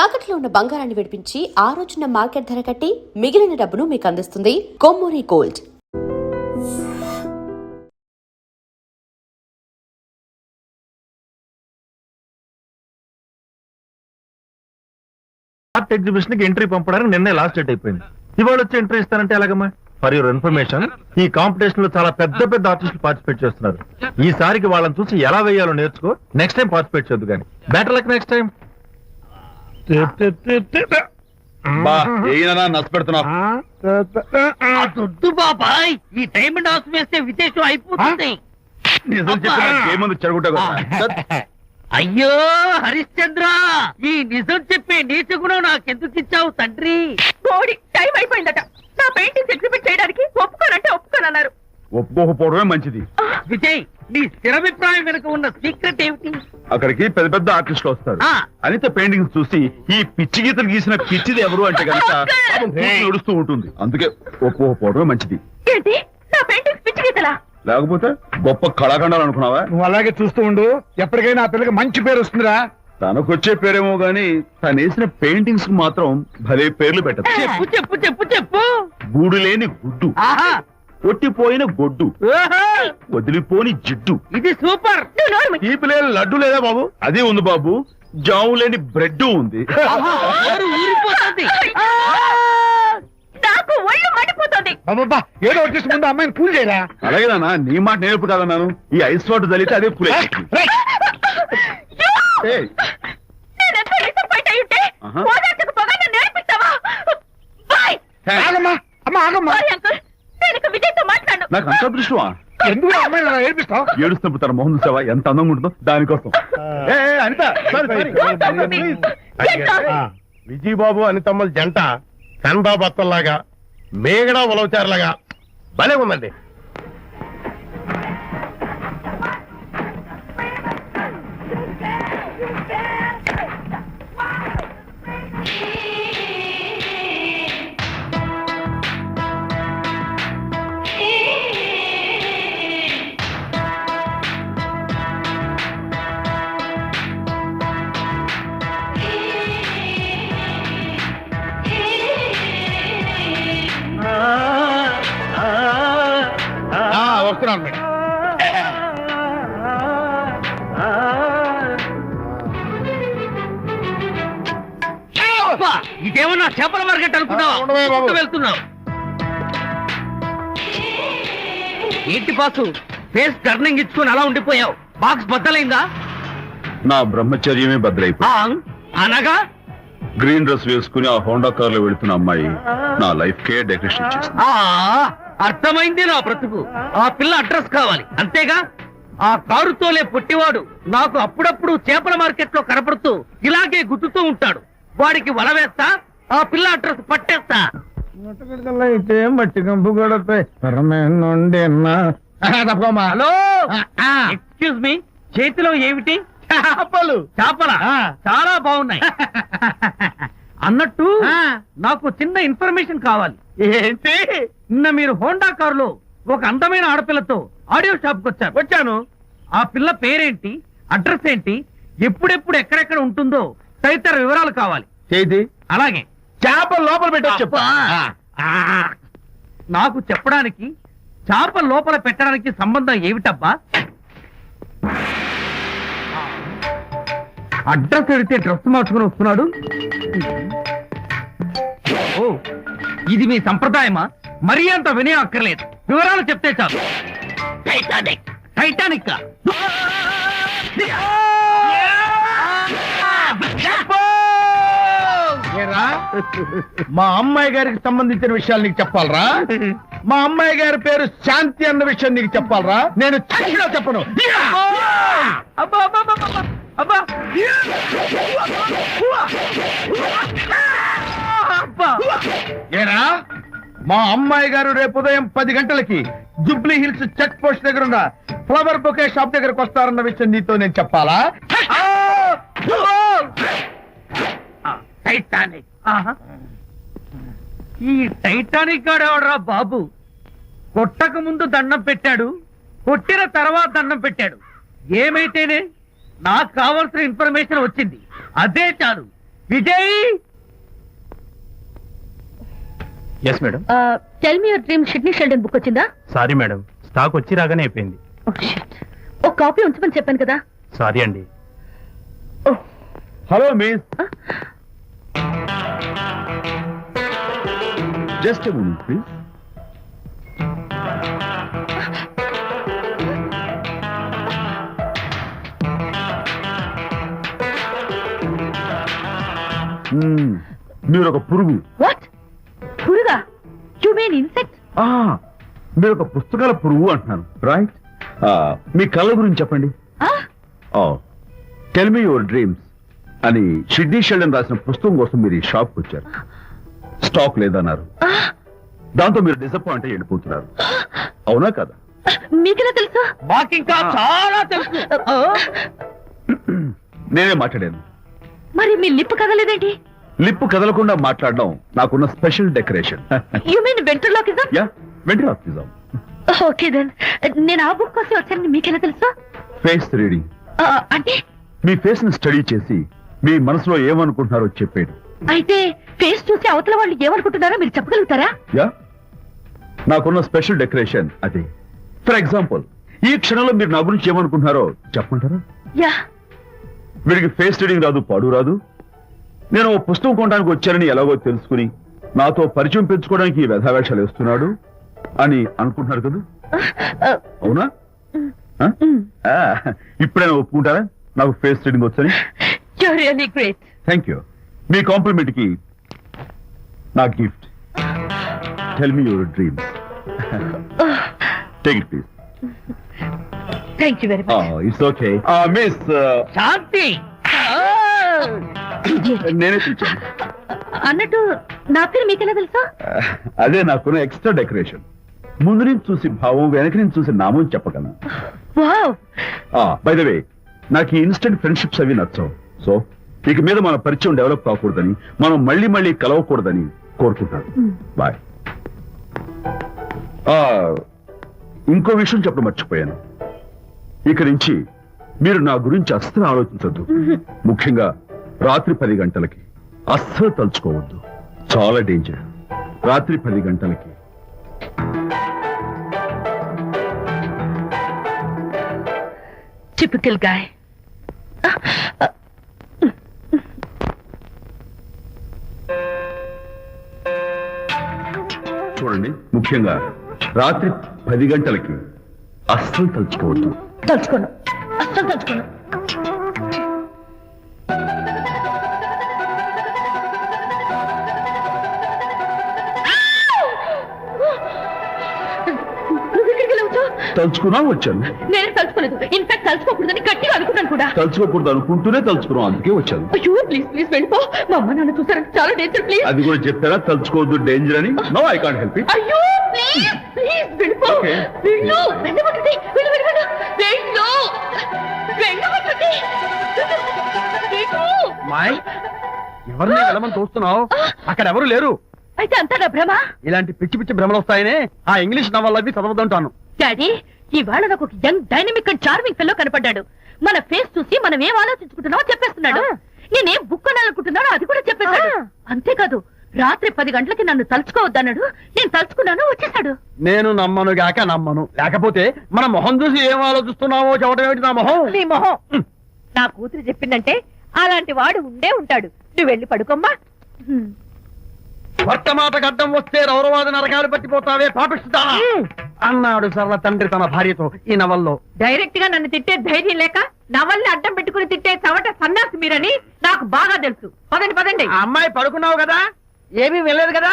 తాకట్లో ఉన్న బంగారాన్ని విడిపించి ఆ రోజున మార్కెట్ ధర కట్టి మిగిలిన డబ్బును మీకు అందిస్తుంది కొమ్మూరి గోల్డ్. ఆర్ట్ ఎగ్జిబిషన్ కి ఎంట్రీ పంపడానికి నిన్నే లాస్ట్ డేట్ అయిపోయింది. ఇవాళ వచ్చి ఎంట్రీ ఇస్తానంటే ఎలాగమ్మా? ఫర్ యువర్ ఇన్ఫర్మేషన్, ఈ కాంపిటీషన్ లో చాలా పెద్ద పెద్ద ఆర్టిస్టులు పార్టిసిపేట్ చేస్తున్నారు. ఈసారికి వాళ్ళని చూసి ఎలా వేయాలో నేర్చుకో. నెక్స్ట్ టైం పార్టిసిపేట్ చేయొద్దు కానీ. Better luck next time. బాబాయ్, ఈ డైమండ్ హౌస్ వేస్తే విశేషం అయిపోతుంది. అయ్యో హరిశ్చంద్ర, ఈ నిజం చెప్పే నీచ గుణం నాకెందుకు ఇచ్చావు తండ్రి? టైం అయిపోయిందట. నా పెయింటింగ్స్ ఎగ్జిబిట్ చేయడానికి ఒప్పుకోనంటే ఒప్పుకోనన్నారు. ఒప్పుకోకపోవడమే మంచిది. విజయ్, నీ స్థిరాభిప్రాయం వెనుక ఉన్న సీక్రెట్ ఏమిటి? అక్కడికి పెద్ద పెద్ద ఆర్టిస్టులు వస్తారు. అనిత పెయింటింగ్స్ చూసి ఈ పిచ్చి గీతలు గీసిన పిచ్చిది ఎవరు అంటే కనుక నడుస్తూ ఉంటుంది. అందుకే ఒప్పుకోకపోవడమే మంచిది. ఏంటి, నా పెయింటింగ్స్ పిచ్చి గీతలా? లేకపోతే గొప్ప కళాఖండాలు అనుకున్నావా? నువ్వు అలాగే చూస్తూ ఉండు, ఎప్పటికైనా ఆ పిల్లకి మంచి పేరు వస్తుందిరా. తనకొచ్చే పేరేమో గాని తను వేసిన పెయింటింగ్స్ కు మాత్రం భలే పేర్లు పెట్టదు. చెప్పు చెప్పు చెప్పు చెప్పు. గూడు లేని గుడ్డు, కొట్టిపోయిన గొడ్డు, వదిలిపోని జిడ్డు. ఇది సూపర్. తీపి లేని లడ్డు లేదా బాబు? అదే ఉంది బాబు. జాము లేని బ్రెడ్ ఉంది. ఊరిపోతుంది. నాకు ఒళ్ళు మండిపోతుంది. బాబా, ఏదో వచ్చేసి ముందు అమ్మాయిని పూజ చేయరా. అలాగే నాన్న, నీ మాట నేర్పు కాదన్నాను. ఈ ఐస్ వాటర్ తలితే అదే పూలే. నేనెంత డిసప్పాయింట్ అయి ఉంటే ఓదార్చకు పోగా నన్ను నేర్పిస్తావా? బాయ్. ఆగమ్మా, అమ్మ ఆగమ్మా. బాయ్ అంకుల్, నేను ఇక విజయ్తో మాట్లాడు. నాకు అంత దృష్టమా? ఎందుకు అమ్మాయిని అలా ఏడిపిస్తావు? ఏడుస్తున్నప్పుడు తన మొహం చూసావా ఎంత అందంగా ఉంటుందో, దానికోసం. అనిత, విజయబాబు అనితమ్మల జంట కన్బా బత్తల్లాగా మేగడ ఉలవచారులాగా భలే ఉందండి. వస్తున్నాను మేడం. ఇదేమన్నా చేపల మార్కెట్ అనుకున్నావు? వెళ్తున్నావు ఏంటి బాసు? ఫేస్ టర్నింగ్ ఇచ్చుకుని అలా ఉండిపోయావు. బాక్స్ బద్దలైందా? నా బ్రహ్మచర్యమే బద్దలైపోయింది. అనగా గ్రీన్ డ్రెస్ వేసుకుని ఆ హోండా కార్ లో వెళుతున్న అమ్మాయి నా లైఫ్ కే డెకరేషన్ చేసింది. అర్థమైంది నా బ్రతుకు. ఆ పిల్ల అడ్రస్ కావాలి అంతేగా? ఆ కారుతోలే పొట్టివాడు నాకు అప్పుడప్పుడు చేపల మార్కెట్ లో కనపడుతూ ఇలాగే గుద్దుతూ ఉంటాడు. వాడికి వల వేస్తా, ఆ పిల్ల అడ్రస్ పట్టేస్తా. అయితే మట్టి కంపు కూడా హలో, ఎక్స్క్యూజ్ మీ, చేతిలో ఏమిటి? చేపలు. చేపల చాలా బాగున్నాయి. అన్నట్టు నాకు చిన్న ఇన్ఫర్మేషన్ కావాలి. ఏంటి? నిన్న మీరు హోండా కారులో ఒక అందమైన ఆడపిల్లతో ఆడియో షాప్ కు వచ్చాను. ఆ పిల్ల పేరేంటి, అడ్రస్ ఏంటి, ఎప్పుడెప్పుడు ఎక్కడెక్కడ ఉంటుందో తదితర వివరాలు కావాలి. చేతి అలాగే చేపలు లోపల పెట్టచ్చు. నాకు చెప్పడానికి చేప లోపల పెట్టడానికి సంబంధం ఏమిటబ్బా? అడ్రస్ అడిగితే డ్రెస్ మార్చుకుని వస్తున్నాడు. ఓ, ఇది మీ సంప్రదాయమా? మరీ అంత వినయం అక్కర్లేదు, వివరాలు చెప్తే చాలు. టైటానిక్. టైటానిక్ మా అమ్మాయి గారికి సంబంధించిన విషయాలు నీకు చెప్పాలరా? మా అమ్మాయి గారి పేరు శాంతి అన్న విషయం నీకు చెప్పాలరా? నేను చచ్చినా చెప్పను. ఏరా, మా అమ్మాయి గారు రేపు ఉదయం 10 గంటలకి జుబ్లీ హిల్స్ చెక్ పోస్ట్ దగ్గర ఉన్న ఫ్లవర్ బొకే షాప్ దగ్గరకు వస్తారన్న విషయం నీతో నేను చెప్పాలా? టైటానిక్. ఈ టైటానిక్ గాడెవడరా బాబు? కొట్టక ముందు దండం పెట్టాడు, కొట్టిన తర్వాత దండం పెట్టాడు. ఏమైతేనే నాకు కావాల్సిన ఇన్ఫర్మేషన్ వచ్చింది, అదే చాలు. Vijay yes madam. Tell me your dream Sidney Sheldon book వచ్చిందా? సారీ మేడం, స్టాక్ వచ్చి రాగానే అయిపోయింది. ఒక కాపీ ఉంచమని చెప్పాను కదా. సారీ అండి. Hello miss, just a minute please. మీరు ఒక పురుగు. వాట్? పురుగా? You mean insect? మీరు ఒక పుస్తకాల పురుగు అంటున్నాను, రైట్? మీ కళ్ళ గురించి చెప్పండి. టెల్ మీ యువర్ డ్రీమ్స్ అని షిడ్నీ షెల్డన్ రాసిన పుస్తకం కోసం మీరు ఈ షాప్కి వచ్చారు. స్టాక్ లేదన్నారు, దాంతో మీరు డిసప్పాయింట్ అయ్యి వెళ్ళిపోతున్నారు. అవునా కదా? మీకెలా తెలుసు? మాకింకా చాలా తెలుసు. నేనే మాట్లాడాను. మరి మీ లిప్ కదలేదేంటి? లిప్పు కదలకుండా మాట్లాడడం నాకున్న special decoration. You mean ventriloquism? Yeah, ventriloquism. Okay then, నేను ఆ బుక్ కోసం వచ్చానని మీకెలా తెలుసు? ఫేస్ రీడింగ్ అంటే మీ ఫేస్ ని స్టడీ చేసి మీ మనసులో ఏమనుకుంటున్నారో చెప్పేది. అయితే ఫేస్ చూసి అవతల వాళ్ళు ఏమనుకుంటున్నారో మీరు చెప్పగలుగుతారా? యా, నాకున్న స్పెషల్ డెకరేషన్ అదే. ఫర్ ఎగ్జాంపుల్, ఈ క్షణంలో మీరు నా గురించి ఏమనుకుంటున్నారో చెప్పమంటారా? యా. వీడికి ఫేస్ రీడింగ్ రాదు, పాడు రాదు. నేను ఓ పుస్తకం కొనడానికి వచ్చానని ఎలాగో తెలుసుకుని నాతో పరిచయం పెంచుకోవడానికి ఈ వ్యధావేషాలు వేస్తున్నాడు అని అనుకుంటున్నారు కదా? అవునా? ఇప్పుడైనా ఒప్పుకుంటారా నాకు ఫేస్ రీడింగ్ వచ్చని? You really great. Thank you. మీ కాంప్లిమెంట్ కి నా gift. Tell me your dreams. Take it please. Thank you very much. It's okay. Miss Shanti. నేనే పిలిచాను. అన్నట్టు నా పేరు మీకెలా తెలుసా? అదే నాకున్న ఎక్స్ట్రా డెకరేషన్. ముందు నుంచి చూసి భావం, వెనక నుంచి చూసి నామం చెప్పగలను. వావ్. బై ద వే, నాకు ఈ ఇన్స్టెంట్ ఫ్రెండ్షిప్స్ అవి నచ్చవు. సో ఇక మీద మన పరిచయం డెవలప్ కాకూడదని, మనం మళ్ళీ మళ్ళీ కలవకూడదని కోరుకుంటాను. బాయ్. ఇంకో విషయం చెప్పడం మర్చిపోయాను. ఇక నుంచి మీరు నా గురించి అస్సలు ఆలోచించొద్దు. ముఖ్యంగా రాత్రి 10 గంటలకి అస్సలు తలుచుకోవద్దు. చాలా డేంజర్. రాత్రి 10 గంటలకి. Typical guy. చూడండి, ముఖ్యంగా రాత్రి 10 గంటలకి అస్సలు తలుచుకోవద్దు. తలుచుకోను, అస్సలు తలుచుకోను. తలుచుకున్నా వచ్చాను. నేను తలుచుకోలేదు. ఇన్ఫాక్ట్ తలుచుకోకూడదని గట్టిగా అనుకున్నాను కూడా. తలుచుకోకూడదు అనుకుంటూనే తలుచుకున్నాం, అందుకే వచ్చాను. అయ్యో ప్లీజ్ ప్లీజ్ వెళ్ళిపో. మా అమ్మ నాన్న చూసారంటే చాలా డేంజర్. ప్లీజ్. అది కూడా చెప్పారా తలుచుకోవద్దు డేంజర్ అని? No, I can't help it. అయ్యో ప్లీజ్ ప్లీజ్ వెళ్ళిపో. Okay. వెళ్ళు, వెళ్ళమంటుంది. వెళ్ళు వెళ్ళు వెళ్ళు. వెళ్ళు, వెళ్ళమంటుంది. వెళ్ళు. మాయ్, ఎవరిని వెళ్ళమని చూస్తున్నావు? అక్కడ ఎవరు లేరు. అయితే అంతా నా భ్రమ. ఇలాంటి పిచ్చి పిచ్చి భ్రమలు వస్తాయనే ఆ ఇంగ్లీష్ నవల్ అవి చదవదంటాను. డాడీ, ఇవాళ నాకు ఒక young dynamic and charming fellow కనపడ్డాడు. మన ఫేస్ చూసి మనం ఏం ఆలోచించుకుంటున్నామో చెప్పేస్తున్నాడు. నేనేం బుక్ కొనాలనుకుంటున్నానో అది కూడా చెప్పేశాడు. అంతేకాదు, రాత్రి 10 గంటలకి నన్ను తలుచుకోవద్దన్నాడు. నేను తలుచుకున్నాను, వచ్చేసాడు. నేను నమ్మను గాక నమ్మను. లేకపోతే మన మొహం చూసి ఏం ఆలోచిస్తున్నావో చెప్పడం ఏమిటి నా మొహం? నీ మొహం. నా కూతురు చెప్పిందంటే అలాంటి వాడు ఉండే ఉంటాడు. నువ్వు వెళ్ళి పడుకోమ్మా. భర్త మాట గడ్డం వస్తే రౌరవాది నరకాలు పట్టిపోతావే పాపిస్తానా అన్నాడు సరళ తండ్రి తన భార్యతో ఈ నవల్లో. డైరెక్ట్ గా నన్ను తిట్టే ధైర్యం లేక నవల్ని అడ్డం పెట్టుకుని తిట్టే చవట సన్నాసి మీరని నాకు బాగా తెలుసు. పదండి పదండి. ఆ అమ్మాయి పడుకున్నావు కదా, ఏమీ వెళ్ళలేదు కదా.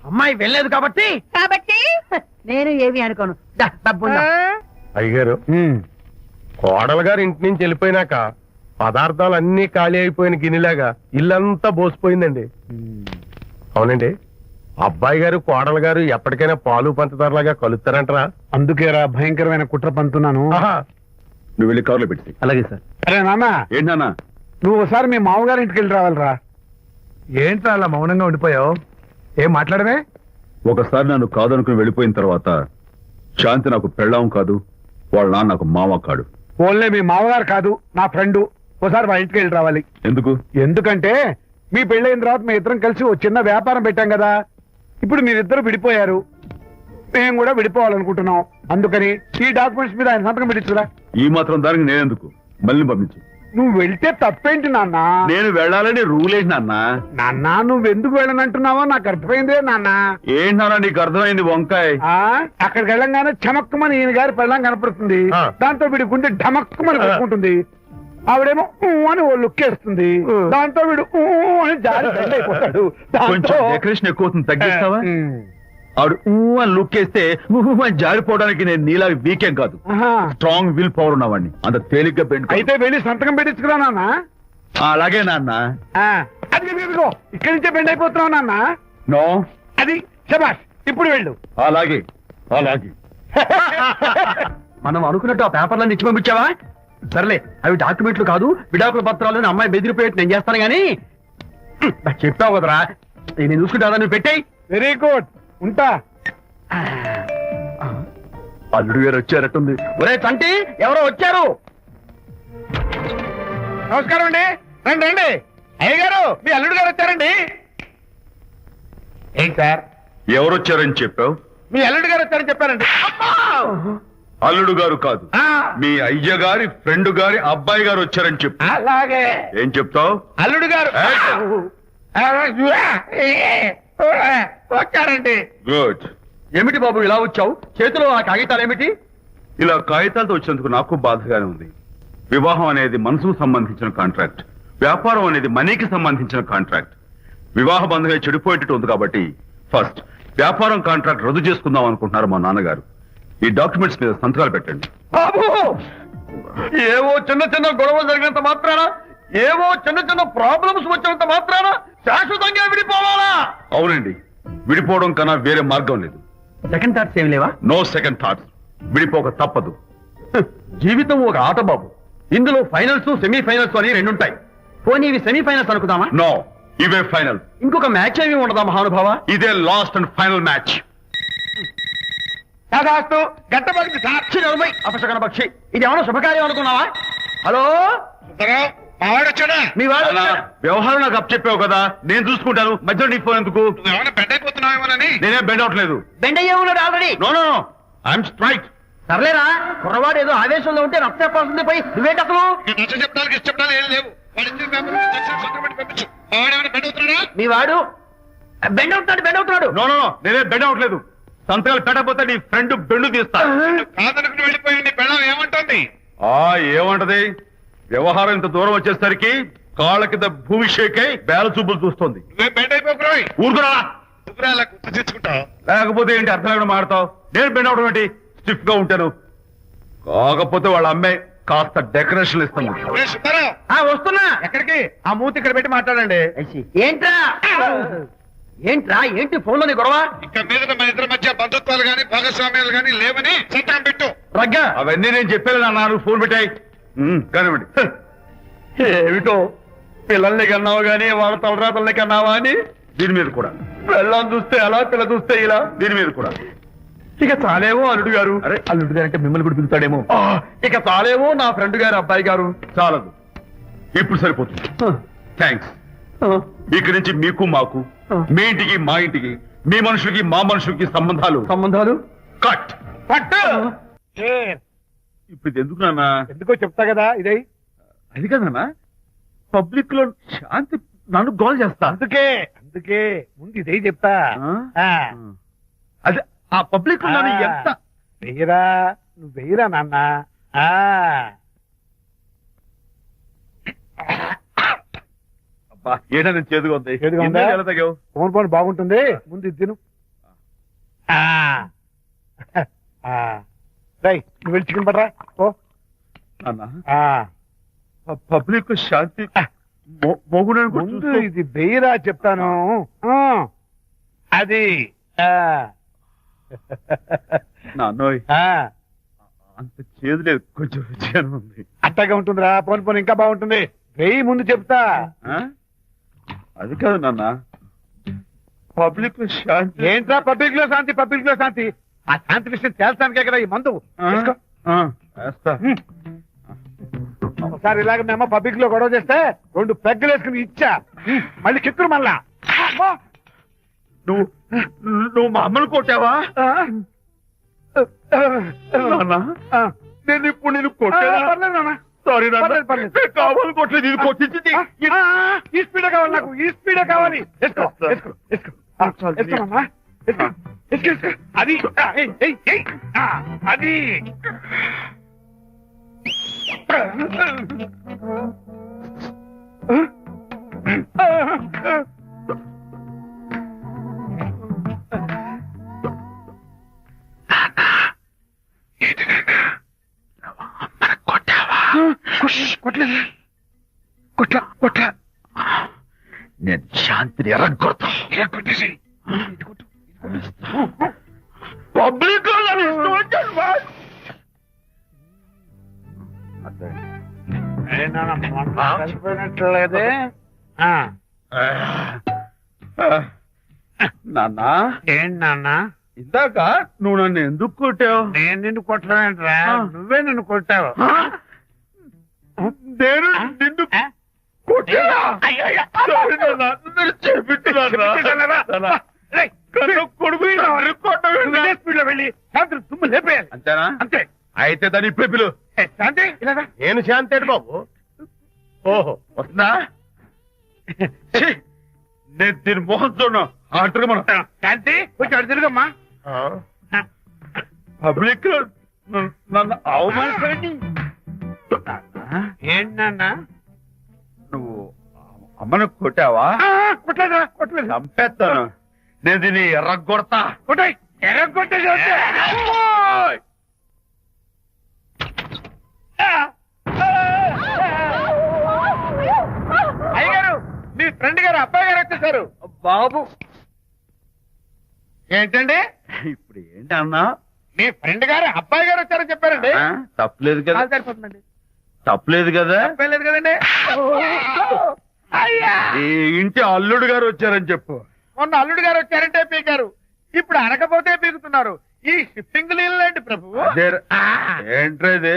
అమ్మాయి వెళ్ళలేదు కాబట్టి నేను ఏమి అనుకోను. అయ్యగారు, కోడలు గారు ఇంటి నుంచి వెళ్ళిపోయినాక పదార్థాలు అన్ని ఖాళీ అయిపోయిన గిన్నెలాగా ఇల్లంతా బోసిపోయిందండి. అవునండి, అబ్బాయి గారు కోడలు గారు ఎప్పటికైనా పాలు పంచదారులాగా కలుస్తారంటరా? అందుకేరా భయంకరమైన కుట్ర పంతున్నాను. నువ్వు వెళ్ళి కారులో పెట్టి. అలాగే సార్. అరే నాన్న, ఏంటన్నా? నువ్వు ఒకసారి మీ మామగారి ఇంటికి వెళ్ళి రావాలిరా. ఏంట్రా అలా మౌనంగా ఉండిపోయావు? ఏం మాట్లాడమే? ఒకసారి నన్ను కాదనుకుని వెళ్ళిపోయిన తర్వాత శాంతి నాకు పెళ్ళాం కాదు, వాళ్ళ నాన్న నాకు మామ కాడు. ఓన్లే మీ మామగారు కాదు, నా ఫ్రెండ్. ఒకసారి మా ఇంటికి వెళ్ళి రావాలి. ఎందుకు? ఎందుకంటే మీ పెళ్ళైన తర్వాత మీ ఇద్దరం కలిసి ఓ చిన్న వ్యాపారం పెట్టాం కదా. ఇప్పుడు మీరిద్దరు విడిపోయారు, మేము కూడా విడిపోవాలనుకుంటున్నాం. అందుకని ఈ డాక్యుమెంట్స్ మీద ఆయన సంతకం పెట్టించురా. ఈ మాత్రం దానికి నేనెందుకు, మళ్ళీ పంపించు. నువ్వు వెళ్తే తప్పేంటి నాన్న? నేను వెళ్ళాలని రూల్ ఏంటి నాన్న? నాన్న నువ్వెందుకు వెళ్ళనంటున్నావో నాకు అర్థమైందే నాన్న. ఏంటి నాన్న నీకు అర్థమైంది వంకాయ? అక్కడికి వెళ్ళంగానే చమక్కమని ఈయన గారి పెళ్ళం కనపడుతుంది. దాంతో వీడి గుండె ఢమక్కమని కొట్టుకుంటుంది. ఆవిడేమో అని ఓ లుక్ వేస్తుంది. దాంతో వీడు అని జారి బెండ్ అయిపోతాడు. కొంచెం డెకరేషన్ ఎక్కువ అవుతుంది, తగ్గిస్తావా? ఆవిడ అని లుక్ వేస్తే అని జారిపోవడానికి నేను నీలా వీకేం కాదు, స్ట్రాంగ్ విల్ పవర్ ఉన్నవాడిని. అంత తేలిగ్గా బెండ్. అయితే వెళ్ళి సంతకం పెట్టించుకురా నాన్న. అలాగే నాన్న. అది ఇదిగో ఇక్కడి నుంచే బెండ్ అయిపోతున్నావు నాన్న. నో, అది శబాష్, ఇప్పుడు వెళ్ళు. అలాగే అలాగే. మనం అనుకున్నట్టు ఆ పేపర్లను ఇచ్చి పంపించావా? సర్లే, అవి డాక్యుమెంట్లు కాదు, విడాకుల పత్రాలు. అమ్మాయి బెదిరిపోయేట్టు నేను చేస్తాను గానీ చెప్పావు కదరా, నేను చూసుకుంటా. నువ్వు పెట్టాయి. వెరీ గుడ్, ఉంటా. అల్లుడు గారు వచ్చారట్టుంది. ఒరే తంటి, ఎవరో వచ్చారు. నమస్కారం అండి. రండి రండి. అయ్య గారు, మీ అల్లుడు గారు వచ్చారండి. ఏంటి సార్? ఎవరు వచ్చారని చెప్పావు? మీ అల్లుడు గారు వచ్చారని చెప్పారండి. అల్లుడు గారు కాదు, మీ అయ్య గారి ఫ్రెండ్ గారి అబ్బాయి గారు వచ్చారని చెప్పు. అలాగే. ఏం చెప్తావు? అల్లుడు గారు వచ్చారండి. గుడ్. ఏమిటి బాబు ఇలా వచ్చావు? చేతిలో ఆ కాగితాలు ఏమిటి? ఇలా కాగితాలతో వచ్చినందుకు నాకు బాధగానే ఉంది. వివాహం అనేది మనసుకు సంబంధించిన కాంట్రాక్ట్, వ్యాపారం అనేది మనీకి సంబంధించిన కాంట్రాక్ట్. వివాహ బంధంగా చెడిపోయేటట్టు ఉంది కాబట్టి ఫస్ట్ వ్యాపారం కాంట్రాక్ట్ రద్దు చేసుకుందాం అనుకుంటున్నారు మా నాన్నగారు. ఈ డాక్యుమెంట్స్ మీద సంతకాలు పెట్టండి. బాబు, ఏవో చిన్న చిన్న గొడవలు జరిగినంత మాత్రాన, ఏవో చిన్న చిన్న ప్రాబ్లమ్స్ వచ్చినంత మాత్రాన శాశ్వతంగా విడిపోవాలా? అవునండి, విడిపోవడం కన్నా వేరే మార్గం లేదు. సెకండ్ థాట్స్ ఏమి లేవా? No second thoughts. విడిపోక తప్పదు. జీవితం ఒక ఆట బాబు. ఇందులో ఫైనల్స్, సెమీఫైనల్స్ అని రెండుంటాయి. పోనీ ఇవి సెమీఫైనల్స్ అనుకుందామా? నో, ఇవే ఫైనల్. ఇంకొక మ్యాచ్ ఏమి ఉండదా మహానుభావ? ఇదే లాస్ట్ అండ్ ఫైనల్ మ్యాచ్. కాదాస్తు గట్టబడి సాక్షి అపశకన పక్షి, ఇది ఏమన్నా శుభకార్యం అనుకున్నావా? హలో, మావాడు వచ్చాడా? మీ వాడు అలా వ్యవహారం నాకు అప్ చెప్పావు కదా, నేను చూసుకుంటాను. మధ్యలో నీ ఫోన్ ఎందుకు? ఏమైనా బెడ్ అయిపోతున్నావేమోనని. నేనేం బెండ్ అవట్లేదు. బెండ్ అయ్యే ఉన్నాడు already. No no no, I'm straight. సర్లేరా, కుర్రవాడు ఏదో ఆవేశంలో ఉంటే రక్త చెప్పాల్సింది పోయి నువ్వేంటి అసలు? నచ్చ చెప్తానికి ఇష్టపడాలి ఏం లేవు. వాడు ఇచ్చిన పేపర్ పంపించు. మావాడు ఏమైనా బెడ్ అవుతున్నాడా? మీ వాడు బెండ్ అవుతున్నాడు, బెండ్ అవుతున్నాడు. నో నో నో, నేనే బెండ్ అవట్లేదు. సంతకాలు పెట్టకపోతే నీ ఫ్రెండ్ బెండు తీస్తా. కాదనుకుని వెళ్ళిపోయింది. బెళ్ళం ఏమంటుంది? ఏమంటది? వ్యవహారం ఇంత దూరం వచ్చేసరికి కాళ్ళ కింద భూమి షేక్ అయి బేల చూపులు చూస్తోంది. నువ్వే బెడ్ అయిపోకురాయి. ఊరుకురా. అలా గుర్తు తెచ్చుకుంటావు. లేకపోతే ఏంటి అర్థం లేకుండా మాడతావు? నేను బెండ్ అవడం ఏంటి? స్టిఫ్ గా ఉంటాను. కాకపోతే వాళ్ళ అమ్మాయి కాస్త డెకరేషన్ ఇస్తాను. వస్తున్నా. ఎక్కడికి? ఆ మూతి ఇక్కడ పెట్టి మాట్లాడండి. ఏంట్రా ఏంట్రా ఏంటి ఫోన్ లోని గొడవ? ఇక మీద మన ఇద్దరి మధ్య బంధుత్వాలు గాని భాగస్వామ్యాలు గాని లేవని సంతకం పెట్టు. రగ్గా అవన్నీ నేను చెప్పాను నాన్న, ఫోన్ పెట్టాయి కానివ్వండి. ఏమిటో పిల్లల్ని కన్నావు గాని వాళ్ళ తలరాతల్ని కన్నావా అని. దీని మీద కూడా పిల్లల్ని చూస్తే అలా, పిల్ల చూస్తే ఇలా. దీని మీద కూడా ఇక చాలేమో అల్లుడు గారు. అరే, అల్లుడు గారు అంటే మిమ్మల్ని కూడా పిలుతాడేమో. ఇక చాలేమో నా ఫ్రెండ్ గారు అబ్బాయి గారు. చాలదు, ఇప్పుడు సరిపోతుంది. థ్యాంక్స్. ఇక్కడి నుంచి మీకు మాకు, మీ ఇంటికి మా ఇంటికి, మీ మనుషులకి మా మనుషులకి సంబంధాలు కట్. పట్టు. ఇప్పుడు ఇది ఎందుకు నాన్న? ఎందుకో చెప్తా కదా. ఇదే అది కదన్నా, పబ్లిక్ లో శాంతి నన్ను గోల్ చేస్తా. అందుకే ముందు ఇదే చెప్తా. అదే ఆ పబ్లిక్ లో నన్ను ఎంత వెయ్యరా, నువ్వు వెయ్యరా నాన్న. ఏదైనా చేదుగా ఉంది. చేదుగా ఉందా? ఎలా తగ్గావు? ఫోన్ ఫోన్ బాగుంటుంది. ముందు ఇది తిను. నువ్వు వెళ్ళి చికెన్ పట్టరా. ఓ అన్నా, పబ్లిక్ శాంతి ముందు ఇది వెయ్యరా చెప్తాను. అది నాన్నోయ్, అంత చేదు లేదు, కొంచెం రుచిగానే ఉంది. అట్టగా ఉంటుందిరా. పోను పోను ఇంకా బాగుంటుంది. వెయ్యి ముందు చెప్తా. అది కాదు నాన్న, పబ్లిక్ లో శాంతి. ఏంట్రా పబ్లిక్ లో శాంతి? పబ్లిక్ లో శాంతి ఆ శాంతి విషయం తేల్చడానికే కదా ఈ మందు. వేసుకో. వేస్తా. ఒకసారి ఇలాగ మేము పబ్లిక్ లో గొడవ చేస్తే 2 పెగ్గలు వేసుకుని ఇచ్చా. మళ్ళీ చిక్కురు మళ్ళా అమ్మా. నువ్వు మా అమ్మను కొట్టావా? నాన్న, నేను ఇప్పుడు నేను కొట్టానా? పర్లేదు నాన్న. సారీ పర్లేదు, పర్లేదు. కావాలి కొట్టలేదు, ఇది కొట్టించింది. ఈ స్పీడే కావాలి నాకు, ఈ స్పీడే కావాలి. వేసుకో, వేసుకో, వేసుకో. వేసుకోమమ్మా. వేసుకో, వేసుకో, వేసుకో. అది ఏయ్, ఏయ్, ఏయ్. అది కొట్టలేదు, కొట్ల నేను శాంతిని ఎరగొడతా. కొట్టేసి పబ్లిక్ చచ్చిపోయినట్లేదే. నాన్న, ఏంటి నాన్న? ఇందాక నువ్వు నన్ను ఎందుకు కొట్టావు? నేను నిన్ను కొట్టలేంట్రా, నువ్వే నిన్ను కొట్టావు. నేను నిన్ను కొట్టానా? Sorry నాన్న, నన్ను చేపిస్తున్నారా? కొడుకు స్పీడ్ లో వెళ్ళి శాంతి తుమ్ము లేపేయాలి. అంతేనా? అంతే. అయితే దాని ఇప్పుడే పిలు. శాంతి ఇలా రా. నేను శాంతి బాబు. ఓహో, వస్తుందా? ఛీ, నేను దీని మోహన్ చూడను. ఆటగా మనం శాంతి కొంచెం అటు తిరుగమ్మా. పబ్లిక్ నన్ను అవమానించండి. ఏంటి నాన్న? నువ్వు అమ్మను కొట్టావా? కొట్టలేదా? కొట్టలేదు. చంపేస్తాను. నేను దీన్ని ఎర్రగొడతా. కొట్టాయి, ఎర్రగొట్టేసి వస్తే. అయ్యగారు, మీ ఫ్రెండ్ గారు అబ్బాయి గారు వచ్చేసారు. బాబు, ఏంటండి? ఇప్పుడు ఏంటి అన్నా? మీ ఫ్రెండ్ గారు అబ్బాయి గారు వచ్చారని చెప్పారండి. తప్పలేదు కదా? సరిపోతుందండి. తప్పలేదు కదా? తప్పలేదు కదండి. అయ్యా, ఈ ఇంటి అల్లుడు గారు వచ్చారని చెప్పు. మొన్న అల్లుడు గారు వచ్చారంటే పీకారు, ఇప్పుడు అనకపోతే పీకుతున్నారు. ఈ షిఫ్టింగ్ లీలండి ప్రభు. అదే ఏంట్రా ఇది?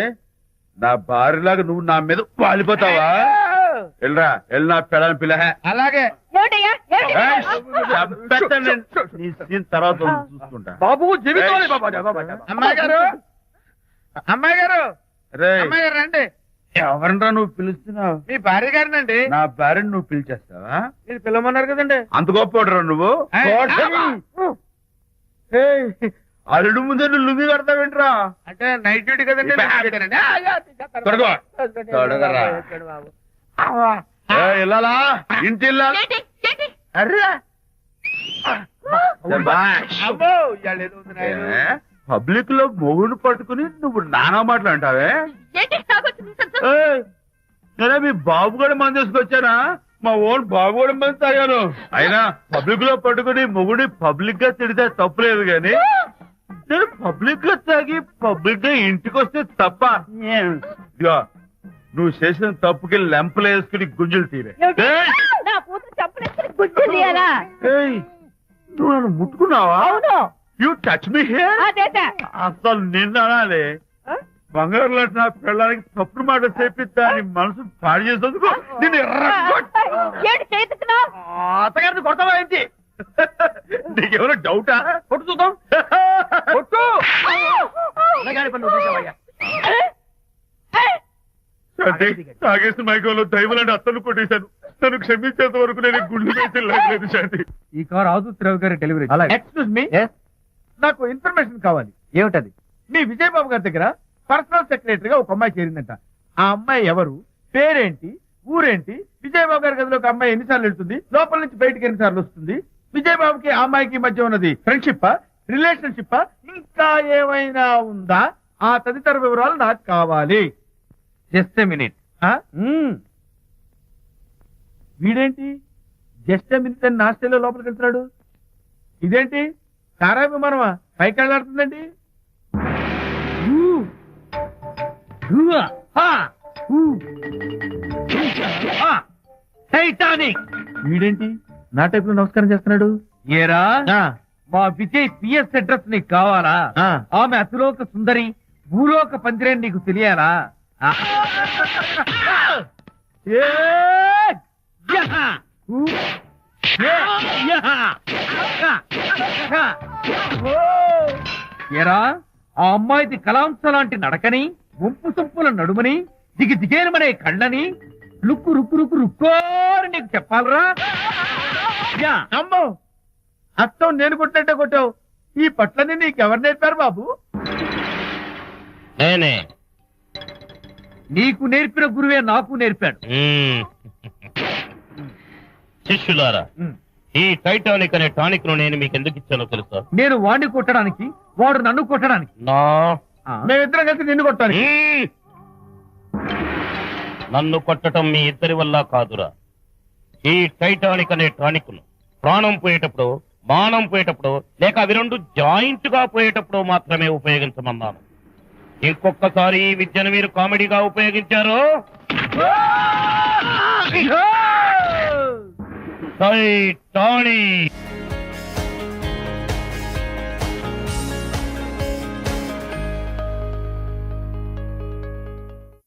నా భార్యలాగా నువ్వు నా మీద వాలిపోతావా? వెళ్ళరా, వెళ్ళి నా పెళ్ళని పిల్ల. అలాగే. నీ సీన్ తర్వాత చూసుకుంటా. బాబు జీవితం. అమ్మాయి గారు, అమ్మాయి గారు, రేయ్, అమ్మాయి గారు రండి. ఎవరినరా నువ్వు పిలుస్తున్నావు? మీ భార్య గారినండి. నా భార్యను నువ్వు పిలిచేస్తావా? మీరు పిలవమన్నారు కదండి. అంత గొప్ప నువ్వు? ఏయ్, అల్లుడు ముందే నువ్వు లుంగి కడతావేంట్రా? అంటే నైట్ డ్యూటీ కదండి. తొడగో. తొడగరా. ఇల్లాలా, ఇంటి ఇల్లాలా? అర్రా. అబ్బో, ఇవాళ ఏదో ఉంది నాయనా. పబ్లిక్ లో మొగుడు పట్టుకుని నువ్వు నానా మాటలు అంటావే? నేనే మీ బాబు కూడా మంది తీసుకొచ్చానా? మా ఓన్ బాబు కూడా మంది తాగాను. అయినా పబ్లిక్ లో పట్టుకుని మొగుడి పబ్లిక్ గా తిడితే తప్పులేదు గాని నేను పబ్లిక్ గా తాగి పబ్లిక్ గా ఇంటికి వస్తే తప్ప. ఇదిగో, నువ్వు చేసిన తప్పుకి లెంపలు వేసుకుని గుంజులు తీరే. ఏయ్, నువ్వు నన్ను ముట్టుకున్నావా? You touch me here. అసలు నిన్న అనాలి. బంగారు లాంటి నా పిల్లలకి తప్పుడు మాట చెప్పిద్దా అని మనసు పాడు చేసేందుకు నేను అత్తగారిని కొడతావా ఏంటి? నీకేమైనా డౌటా? కొట్టు చూద్దాం. కొట్టు. తాగేసిన మైకంలో దైవలాంటి అత్తను కొట్టేశాను. నన్ను క్షమించేంత వరకు నేను గుళ్ళు వేసి లేదు శాంతి. ఈ కార్ ఆదుత్రావు గారి డెలివరీ. ఎక్స్క్యూజ్ మీ, నాకు ఇన్ఫర్మేషన్ కావాలి. ఏమిటది? మీ విజయబాబు గారి దగ్గర పర్సనల్ సెక్రటరీగా ఒక అమ్మాయి చేరిందంట. ఆ అమ్మాయి ఎవరు, పేరేంటి, ఊరేంటి, విజయబాబు గారి గదిలో ఒక అమ్మాయి ఎన్నిసార్లు వెళ్తుంది, లోపల నుంచి బయటికి ఎన్నిసార్లు వస్తుంది, విజయబాబుకి ఆ అమ్మాయికి మధ్య ఉన్నది ఫ్రెండ్షిప్, రిలేషన్షిప్, ఇంకా ఏమైనా ఉందా? ఆ తదితర వివరాలు నాకు కావాలి. Just a minute. వీడేంటి జస్ట్ ఏ మినిట్ అని నాస్టేలో లోపలికి వెళ్తున్నాడు? ఇదేంటి కారా విమానమా పైకి వెళ్ళాడుతుందండి? టైటానిక్. వీడేంటి నా టైప్ లో నమస్కారం చేస్తున్నాడు? ఏరా, మా విజయ్ పిఎస్ అడ్రస్ నీకు కావాలా? ఆమె అతిలోక సుందరి, భూలోక పందిరే నీకు తెలియాలా? ఏరా ఆ అమ్మాయిది కలాంస లాంటి నడకని, వంపు సొంపుల నడుమని, దిగేనమనే కళ్ళని, లుక్కు రుక్కు రుక్కు రుక్కోని నీకు చెప్పాలరా? అమ్మో అత్తం నేను కొట్టినట్టే కొట్టావు. ఈ పట్లని నీకెవరు నేర్పారు బాబు? నేనే. నీకు నేర్పిన గురువే నాకు నేర్పాడు. శిష్యులారా, ఈ టైటానిక్ అనే టానిక్ ను నేను మీకు ఎందుకు ఇచ్చానో తెలుసా? నేను వాడిని కొట్టడానికి, వాడు నన్ను కొట్టడానికి. మేమిద్దరం కలిసి నిన్ను కొట్టాలి. నన్ను కొట్టడం మీ ఇద్దరి వల్ల కాదురా. ఈ టైటానిక్ అనే టానిక్ ను ప్రాణం పోయేటప్పుడు, మానం పోయేటప్పుడు, లేక అవి రెండు జాయింట్ గా పోయేటప్పుడు మాత్రమే ఉపయోగించమన్నాను. ఇంకొకసారి ఈ విద్యను మీరు కామెడీగా ఉపయోగించారు, టైటానిక్